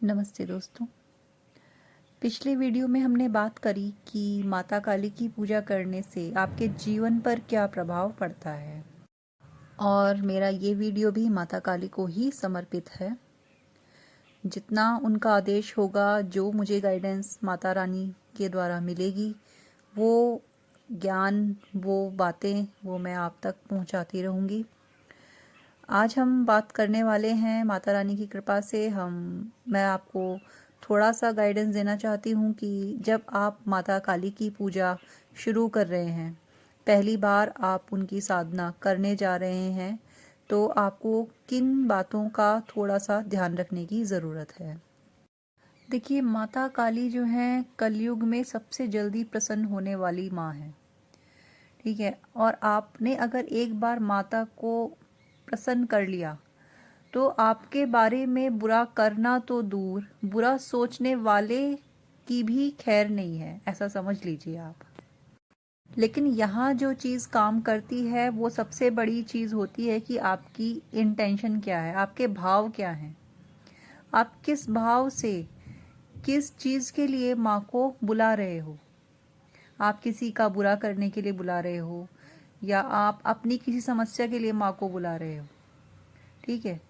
नमस्ते दोस्तों। पिछले वीडियो में हमने बात करी कि माता काली की पूजा करने से आपके जीवन पर क्या प्रभाव पड़ता है, और मेरा ये वीडियो भी माता काली को ही समर्पित है। जितना उनका आदेश होगा, जो मुझे गाइडेंस माता रानी के द्वारा मिलेगी, वो ज्ञान, वो बातें, वो मैं आप तक पहुंचाती रहूँगी। आज हम बात करने वाले हैं माता रानी की कृपा से मैं आपको थोड़ा सा गाइडेंस देना चाहती हूँ कि जब आप माता काली की पूजा शुरू कर रहे हैं, पहली बार आप उनकी साधना करने जा रहे हैं, तो आपको किन बातों का थोड़ा सा ध्यान रखने की ज़रूरत है। देखिए, माता काली जो हैं कलयुग में सबसे जल्दी प्रसन्न होने वाली माँ है, ठीक है। और आपने अगर एक बार माता को प्रसन्न कर लिया तो आपके बारे में बुरा करना तो दूर, बुरा सोचने वाले की भी खैर नहीं है, ऐसा समझ लीजिए आप। लेकिन यहाँ जो चीज़ काम करती है वो सबसे बड़ी चीज़ होती है कि आपकी इंटेंशन क्या है, आपके भाव क्या हैं, आप किस भाव से किस चीज़ के लिए माँ को बुला रहे हो। आप किसी का बुरा करने के लिए बुला रहे हो, या आप अपनी किसी समस्या के लिए माँ को बुला रहे हो, ठीक है।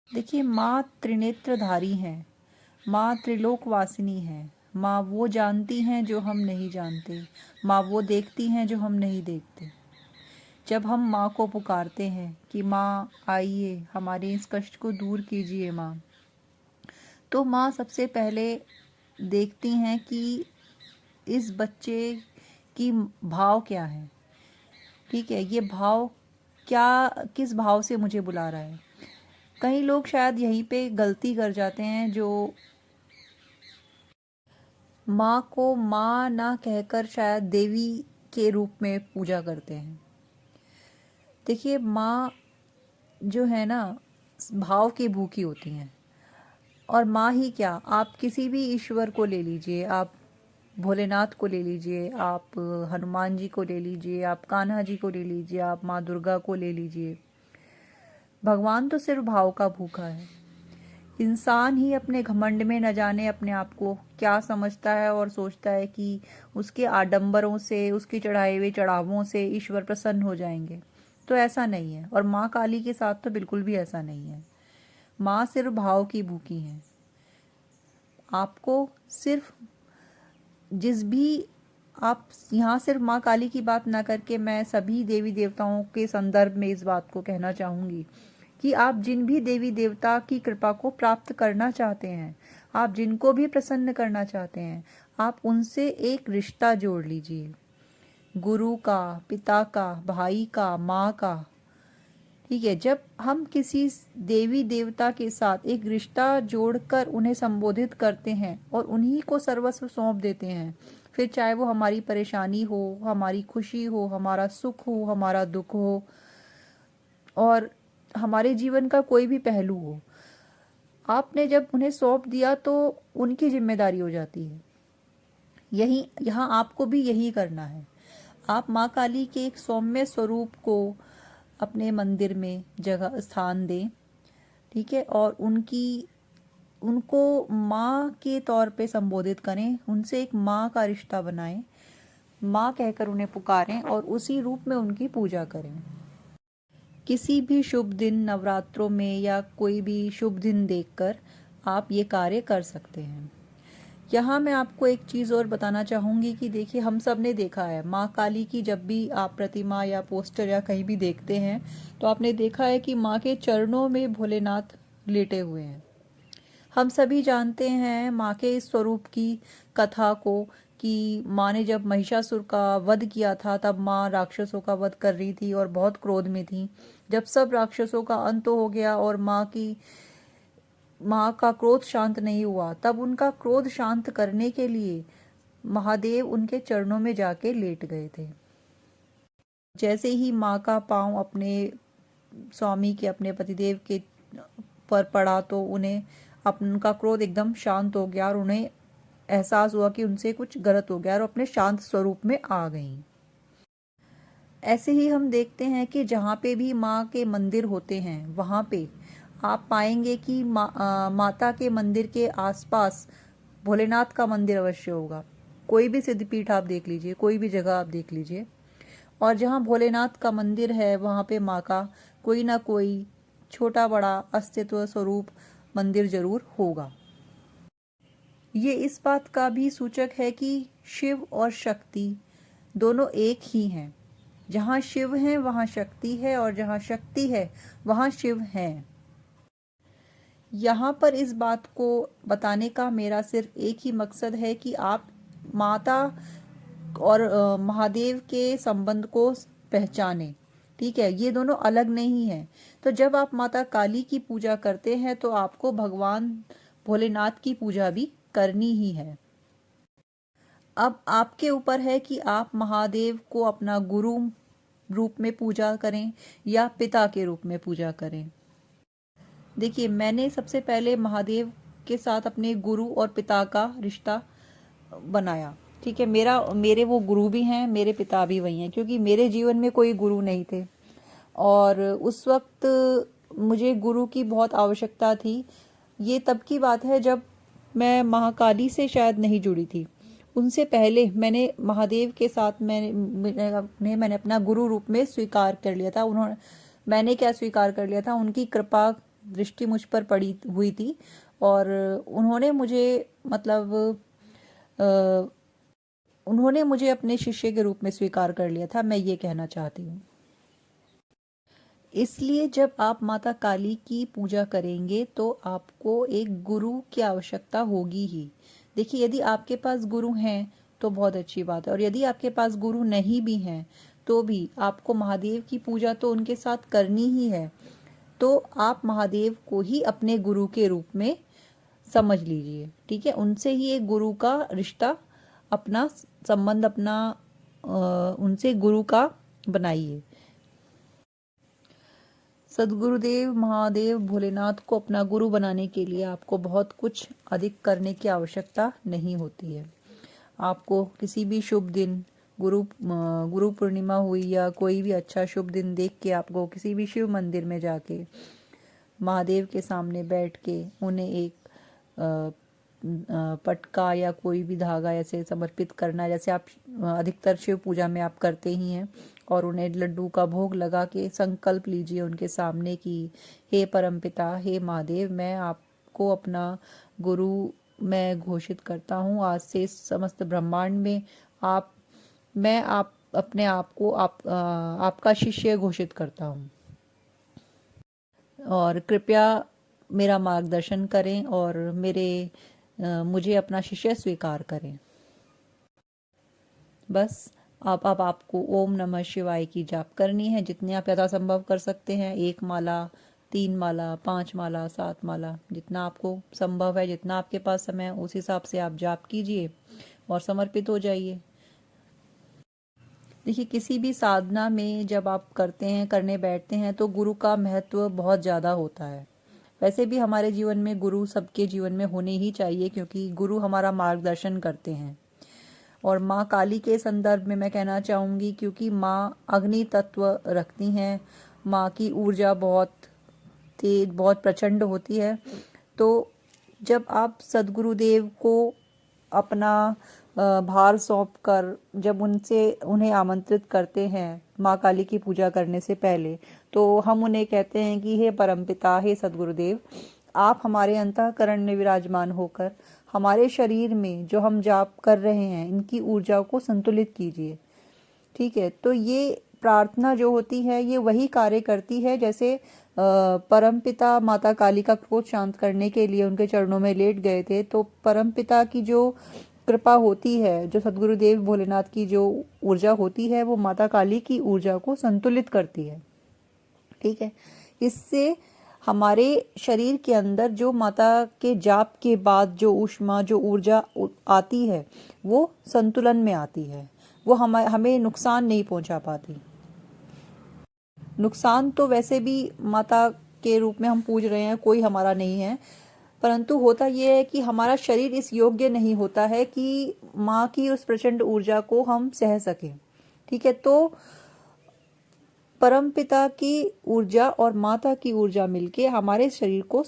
देखिए, माँ त्रिनेत्रधारी हैं, माँ त्रिलोकवासिनी हैं, माँ वो जानती हैं जो हम नहीं जानते, माँ वो देखती हैं जो हम नहीं देखते। जब हम माँ को पुकारते हैं कि माँ आइए, हमारे इस कष्ट को दूर कीजिए माँ, तो माँ सबसे पहले देखती हैं कि इस बच्चे की भाव क्या है, ठीक है। ये भाव क्या, किस भाव से मुझे बुला रहा है। कई लोग शायद यहीं पे गलती कर जाते हैं, जो माँ को माँ ना कहकर शायद देवी के रूप में पूजा करते हैं। देखिए, माँ जो है ना, भाव की भूखी होती हैं। और माँ ही क्या, आप किसी भी ईश्वर को ले लीजिए, आप भोलेनाथ को ले लीजिए, आप हनुमान जी को ले लीजिए, आप कान्हा जी को ले लीजिए, आप माँ दुर्गा को ले लीजिए। भगवान तो सिर्फ भाव का भूखा है। इंसान ही अपने घमंड में न जाने अपने आप को क्या समझता है और सोचता है कि उसके आडंबरों से, उसके चढ़ाए हुए चढ़ावों से ईश्वर प्रसन्न हो जाएंगे। तो ऐसा नहीं है, और माँ काली के साथ तो बिल्कुल भी ऐसा नहीं है। माँ सिर्फ भाव की भूखी है। आपको सिर्फ जिस भी, आप यहाँ सिर्फ माँ काली की बात ना करके मैं सभी देवी देवताओं के संदर्भ में इस बात को कहना चाहूँगी कि आप जिन भी देवी देवता की कृपा को प्राप्त करना चाहते हैं, आप जिनको भी प्रसन्न करना चाहते हैं, आप उनसे एक रिश्ता जोड़ लीजिए। गुरु का, पिता का, भाई का, माँ का, ठीक है। जब हम किसी देवी देवता के साथ एक रिश्ता जोड़कर उन्हें संबोधित करते हैं और उन्हीं को सर्वस्व सौंप देते हैं, फिर चाहे वो हमारी परेशानी हो, हमारी खुशी हो, हमारा सुख हो, हमारा दुख हो, और हमारे जीवन का कोई भी पहलू हो, आपने जब उन्हें सौंप दिया तो उनकी जिम्मेदारी हो जाती है। यही यहाँ आपको भी यही करना है। आप माँ काली के एक सौम्य स्वरूप को अपने मंदिर में जगह स्थान दें, ठीक है। और उनको माँ के तौर पे संबोधित करें, उनसे एक माँ का रिश्ता बनाएं, माँ कहकर उन्हें पुकारें और उसी रूप में उनकी पूजा करें। किसी भी शुभ दिन, नवरात्रों में या कोई भी शुभ दिन देखकर आप ये कार्य कर सकते हैं। यहाँ मैं आपको एक चीज़ और बताना चाहूँगी कि देखिए, हम सब ने देखा है माँ काली की, जब भी आप प्रतिमा या पोस्टर या कहीं भी देखते हैं तो आपने देखा है कि माँ के चरणों में भोलेनाथ लेटे हुए हैं। हम सभी जानते हैं माँ के इस स्वरूप की कथा को, कि माँ ने जब महिषासुर का वध किया था, तब माँ राक्षसों का वध कर रही थी और बहुत क्रोध में थी। जब सब राक्षसों का अंत हो गया और माँ का क्रोध शांत नहीं हुआ, तब उनका क्रोध शांत करने के लिए महादेव उनके चरणों में जाके लेट गए थे। जैसे ही माँ का पांव अपने स्वामी के, अपने पतिदेव के पर पड़ा, तो उनका क्रोध एकदम शांत हो गया और उन्हें एहसास हुआ कि उनसे कुछ गलत हो गया और अपने शांत स्वरूप में आ गईं। ऐसे ही हम देखते हैं कि जहाँ पे भी माँ के मंदिर होते हैं, वहाँ पे आप पाएंगे कि माता के मंदिर के आसपास भोलेनाथ का मंदिर अवश्य होगा। कोई भी सिद्धपीठ आप देख लीजिए, कोई भी जगह आप देख लीजिए, और जहाँ भोलेनाथ का मंदिर है वहाँ पे माँ का कोई ना कोई छोटा बड़ा अस्तित्व स्वरूप मंदिर जरूर होगा। ये इस बात का भी सूचक है कि शिव और शक्ति दोनों एक ही हैं। जहाँ शिव है वहाँ शक्ति है, और जहाँ शक्ति है वहाँ शिव है। यहाँ पर इस बात को बताने का मेरा सिर्फ एक ही मकसद है कि आप माता और महादेव के संबंध को पहचाने। ठीक है, ये दोनों अलग नहीं है। तो जब आप माता काली की पूजा करते हैं तो आपको भगवान भोलेनाथ की पूजा भी करनी ही है। अब आपके ऊपर है कि आप महादेव को अपना गुरु रूप में पूजा करें या पिता के रूप में पूजा करें। देखिए, मैंने सबसे पहले महादेव के साथ अपने गुरु और पिता का रिश्ता बनाया। ठीक है, मेरे वो गुरु भी हैं, मेरे पिता भी वही हैं, क्योंकि मेरे जीवन में कोई गुरु नहीं थे और उस वक्त मुझे गुरु की बहुत आवश्यकता थी। ये तब की बात है जब मैं महाकाली से शायद नहीं जुड़ी थी। उनसे पहले मैंने महादेव के साथ मैंने अपना गुरु रूप में स्वीकार कर लिया था। मैंने क्या स्वीकार कर लिया था, उनकी कृपा दृष्टि मुझ पर पड़ी हुई थी और उन्होंने मुझे अपने शिष्य के रूप में स्वीकार कर लिया था, मैं ये कहना चाहती हूँ। इसलिए जब आप माता काली की पूजा करेंगे तो आपको एक गुरु की आवश्यकता होगी ही। देखिए, यदि आपके पास गुरु हैं तो बहुत अच्छी बात है, और यदि आपके पास गुरु नहीं भी हैं तो भी आपको महादेव की पूजा तो उनके साथ करनी ही है। तो आप महादेव को ही अपने गुरु के रूप में समझ लीजिए। ठीक है, उनसे ही एक गुरु का रिश्ता, अपना संबंध, उनसे गुरु का बनाइए। सदगुरुदेव महादेव भोलेनाथ को अपना गुरु बनाने के लिए आपको बहुत कुछ अधिक करने की आवश्यकता नहीं होती है। आपको किसी भी शुभ दिन, गुरु पूर्णिमा हुई या कोई भी अच्छा शुभ दिन देख के आपको किसी भी शिव मंदिर में जाके महादेव के सामने बैठ के उन्हें एक पटका या कोई भी धागा ऐसे समर्पित करना, जैसे आप अधिकतर शिव पूजा में आप करते ही हैं, और उन्हें लड्डू का भोग लगा के संकल्प लीजिए उनके सामने कि हे परमपिता, हे महादेव, मैं आपको अपना गुरु मैं घोषित करता हूँ। आज से समस्त ब्रह्मांड में मैं अपने आप को आपका शिष्य घोषित करता हूँ, और कृपया मेरा मार्गदर्शन करें और मुझे अपना शिष्य स्वीकार करें। बस अब आपको ओम नमः शिवाय की जाप करनी है, जितने आप यथासंभव कर सकते हैं। 1 माला, 3 माला, 5 माला, 7 माला, जितना आपको संभव है, जितना आपके पास समय है, उस हिसाब से आप जाप कीजिए और समर्पित हो जाइए। देखिए, किसी भी साधना में जब आप करने बैठते हैं तो गुरु का महत्व बहुत ज़्यादा होता है। वैसे भी हमारे जीवन में गुरु सबके जीवन में होने ही चाहिए, क्योंकि गुरु हमारा मार्गदर्शन करते हैं। और माँ काली के संदर्भ में मैं कहना चाहूँगी, क्योंकि माँ अग्नि तत्व रखती हैं, माँ की ऊर्जा बहुत तेज, बहुत प्रचंड होती है। तो जब आप सदगुरुदेव को अपना भार सौंप कर जब उन्हें आमंत्रित करते हैं माँ काली की पूजा करने से पहले, तो हम उन्हें कहते हैं कि हे परमपिता, हे सदगुरुदेव, आप हमारे अंतःकरण में विराजमान होकर हमारे शरीर में जो हम जाप कर रहे हैं इनकी ऊर्जा को संतुलित कीजिए। ठीक है, तो ये प्रार्थना जो होती है ये वही कार्य करती है जैसे परमपिता माता काली का क्रोध शांत करने के लिए उनके चरणों में लेट गए थे। तो परमपिता की जो कृपा होती है, जो सदगुरुदेव भोलेनाथ की जो ऊर्जा होती है, वो माता काली की ऊर्जा को संतुलित करती है। ठीक है, इससे हमारे शरीर के अंदर जो माता के जाप के बाद जो ऊष्मा, जो ऊर्जा आती है, वो संतुलन में आती है, वो हमें नुकसान नहीं पहुंचा पाती। नुकसान तो वैसे भी माता के रूप में हम पूज रहे हैं, कोई हमारा नहीं है, परंतु होता यह है कि हमारा शरीर इस योग्य नहीं होता है कि माँ की उस प्रचंड ऊर्जा को हम सह सकें। ठीक है, तो परमपिता की ऊर्जा और माता की ऊर्जा मिलके हमारे शरीर को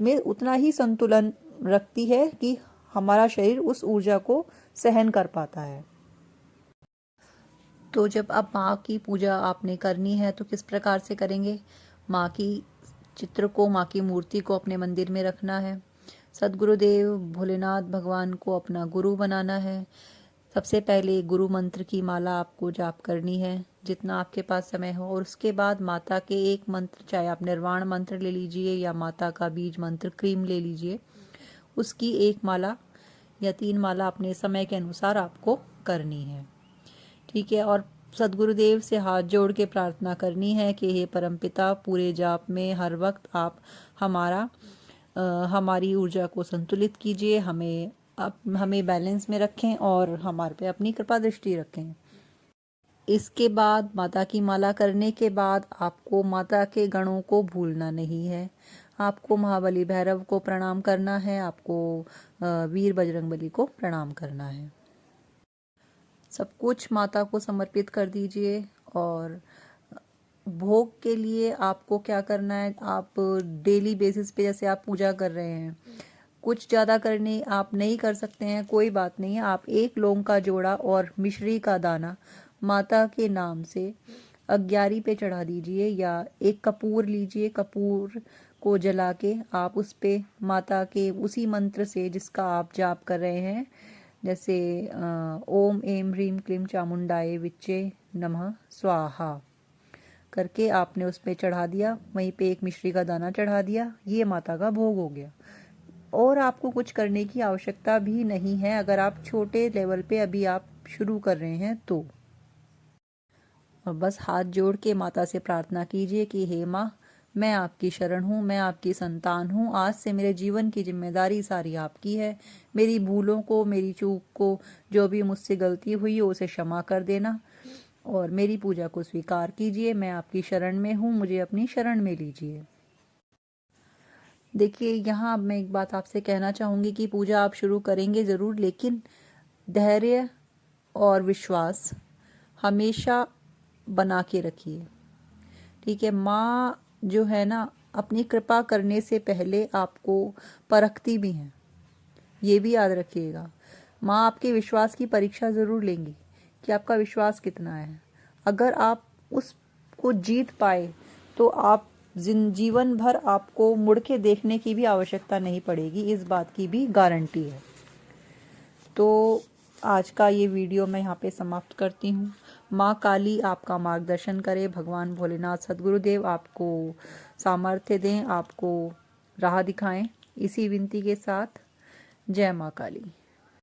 में उतना ही संतुलन रखती है कि हमारा शरीर उस ऊर्जा को सहन कर पाता है। तो जब अब माँ की पूजा आपने करनी है तो किस प्रकार से करेंगे? माँ की चित्र को, माँ की मूर्ति को अपने मंदिर में रखना है। सद्गुरुदेव भोलेनाथ भगवान को अपना गुरु बनाना है। सबसे पहले गुरु मंत्र की माला आपको जाप करनी है जितना आपके पास समय हो, और उसके बाद माता के एक मंत्र, चाहे आप निर्वाण मंत्र ले लीजिए या माता का बीज मंत्र क्रीम ले लीजिए, उसकी एक माला या 3 माला अपने समय के अनुसार आपको करनी है। ठीक है। और सद्गुरुदेव से हाथ जोड़ के प्रार्थना करनी है कि हे परमपिता, पूरे जाप में हर वक्त आप हमारी ऊर्जा को संतुलित कीजिए, हमें बैलेंस में रखें और हमारे पे अपनी कृपा दृष्टि रखें। इसके बाद माता की माला करने के बाद आपको माता के गणों को भूलना नहीं है। आपको महाबली भैरव को प्रणाम करना है, आपको वीर बजरंगबली को प्रणाम करना है। सब कुछ माता को समर्पित कर दीजिए। और भोग के लिए आपको क्या करना है, आप डेली बेसिस पे जैसे आप पूजा कर रहे हैं, कुछ ज़्यादा करने आप नहीं कर सकते हैं, कोई बात नहीं है। आप 1 लौंग का जोड़ा और मिश्री का दाना माता के नाम से अग्यारी पे चढ़ा दीजिए, या एक कपूर लीजिए, कपूर को जला के आप उस पे माता के उसी मंत्र से जिसका आप जाप कर रहे हैं, जैसे ओम एम ह्रीम क्लीम चामुंडाए विच्चे नमः स्वाहा करके आपने उस पे चढ़ा दिया, वहीं पे एक मिश्री का दाना चढ़ा दिया, ये माता का भोग हो गया। और आपको कुछ करने की आवश्यकता भी नहीं है अगर आप छोटे लेवल पे अभी आप शुरू कर रहे हैं तो। और बस हाथ जोड़ के माता से प्रार्थना कीजिए कि हे माँ, मैं आपकी शरण हूँ, मैं आपकी संतान हूँ, आज से मेरे जीवन की जिम्मेदारी सारी आपकी है। मेरी भूलों को, मेरी चूक को, जो भी मुझसे गलती हुई हो उसे क्षमा कर देना और मेरी पूजा को स्वीकार कीजिए। मैं आपकी शरण में हूँ, मुझे अपनी शरण में लीजिए। देखिए, यहाँ अब मैं एक बात आपसे कहना चाहूँगी कि पूजा आप शुरू करेंगे ज़रूर, लेकिन धैर्य और विश्वास हमेशा बना के रखिए। ठीक है। माँ जो है ना, अपनी कृपा करने से पहले आपको परखती भी हैं, ये भी याद रखिएगा। माँ आपके विश्वास की परीक्षा ज़रूर लेंगी कि आपका विश्वास कितना है। अगर आप उसको जीत पाए तो आप जीवन भर आपको मुड़ के देखने की भी आवश्यकता नहीं पड़ेगी, इस बात की भी गारंटी है। तो आज का ये वीडियो मैं यहाँ पे समाप्त करती हूँ। माँ काली आपका मार्गदर्शन करे, भगवान भोलेनाथ सद्गुरुदेव आपको सामर्थ्य दें, आपको राह दिखाएं। इसी विनती के साथ जय माँ काली।